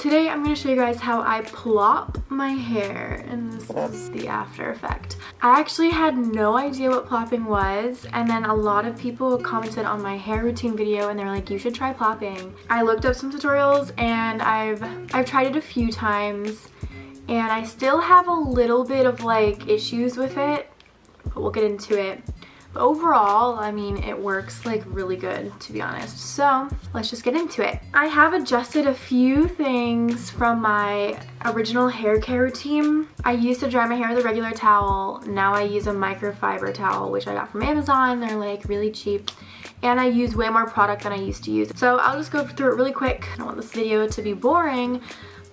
Today I'm going to show you guys how I plop my hair, and this is the after effect. I actually had no idea what plopping was, and then a lot of people commented on my hair routine video and they're like, you should try plopping. I looked up some tutorials and I've tried it a few times, and I still have a little bit of like issues with it, but we'll get into it. But overall, I mean, it works like really good, to be honest. So let's just get into it. I have adjusted a few things from my original hair care routine. I used to dry my hair with a regular towel. Now I use a microfiber towel, which I got from Amazon. They're like really cheap. And I use way more product than I used to use. So I'll just go through it really quick. I don't want this video to be boring.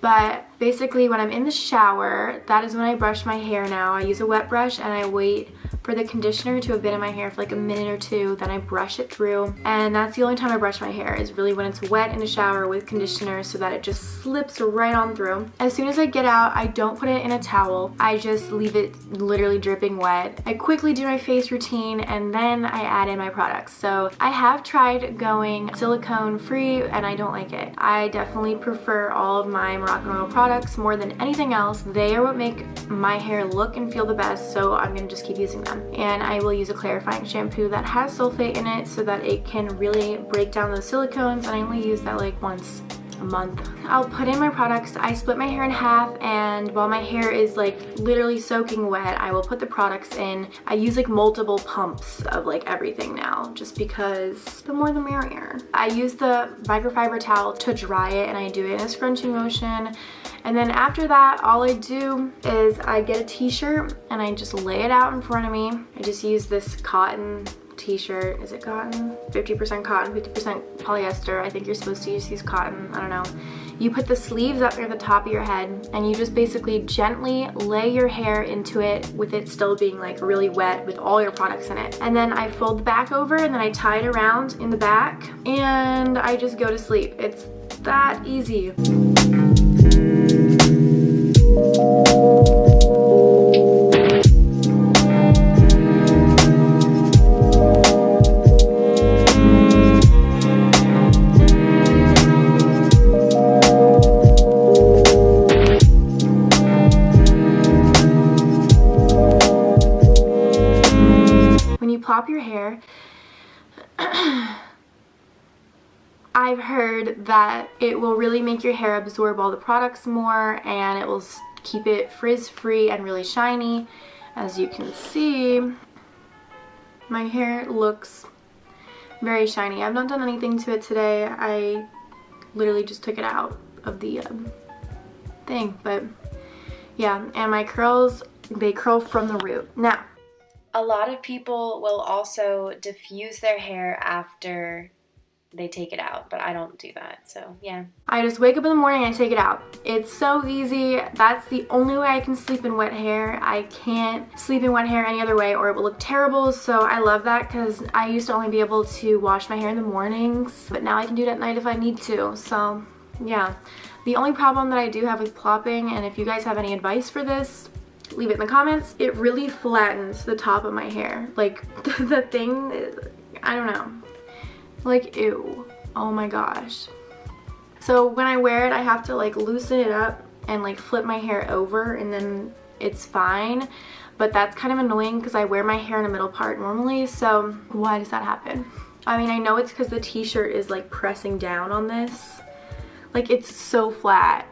But basically when I'm in the shower, that is when I brush my hair now. I use a wet brush and I wait for the conditioner to have been in my hair for like a minute or two, then I brush it through, and that's the only time I brush my hair, is really when it's wet in the shower with conditioner, so that it just slips right on through. As soon as I get out, I don't put it in a towel, I just leave it literally dripping wet. I quickly do my face routine and then I add in my products. So I have tried going silicone free and I don't like it. I definitely prefer all of my Moroccan oil products more than anything else. They are what make my hair look and feel the best, so I'm gonna just keep using them. And I will use a clarifying shampoo that has sulfate in it so that it can really break down those silicones, and I only use that like once a month. I'll put in my products. I split my hair in half, and while my hair is like literally soaking wet, I will put the products in. I use like multiple pumps of like everything now, just because the more the merrier. I use the microfiber towel to dry it, and I do it in a scrunching motion. And then after that, all I do is I get a t-shirt and I just lay it out in front of me. I just use this cotton t-shirt. Is it cotton? 50% cotton, 50% polyester. I think you're supposed to use cotton. I don't know. You put the sleeves up near the top of your head and you just basically gently lay your hair into it with it still being like really wet with all your products in it. And then I fold the back over and then I tie it around in the back and I just go to sleep. It's that easy. When you plop your hair, I've heard that it will really make your hair absorb all the products more, and it will keep it frizz-free and really shiny. As you can see, my hair looks very shiny. I've not done anything to it today. I literally just took it out of the thing, but yeah. And my curls, they curl from the root. Now, a lot of people will also diffuse their hair after they take it out, but I don't do that, so yeah. I just wake up in the morning and I take it out. It's so easy. That's the only way I can sleep in wet hair. I can't sleep in wet hair any other way or it will look terrible, so I love that because I used to only be able to wash my hair in the mornings, but now I can do it at night if I need to, so yeah. The only problem that I do have with plopping, and if you guys have any advice for this, leave it in the comments, it really flattens the top of my hair. Like, the thing, I don't know. Like, ew. Oh my gosh. So when I wear it, I have to like loosen it up and like flip my hair over, and then it's fine. But that's kind of annoying because I wear my hair in the middle part normally, so why does that happen? I mean, I know it's because the t-shirt is like pressing down on this. Like, it's so flat.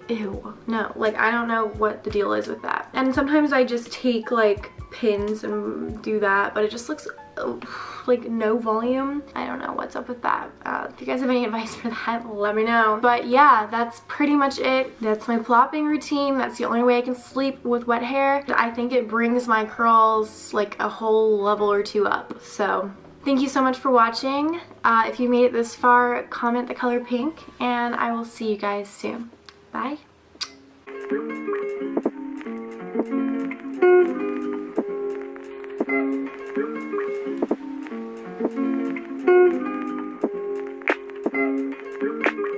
Ew. No, like, I don't know what the deal is with that. And sometimes I just take like pins and do that, but it just looks like no volume. I don't know what's up with that. If you guys have any advice for that, let me know. But yeah, that's pretty much it. That's my plopping routine. That's the only way I can sleep with wet hair. I think it brings my curls like a whole level or two up. So thank you so much for watching. If you made it this far, comment the color pink, and I will see you guys soon. Bye.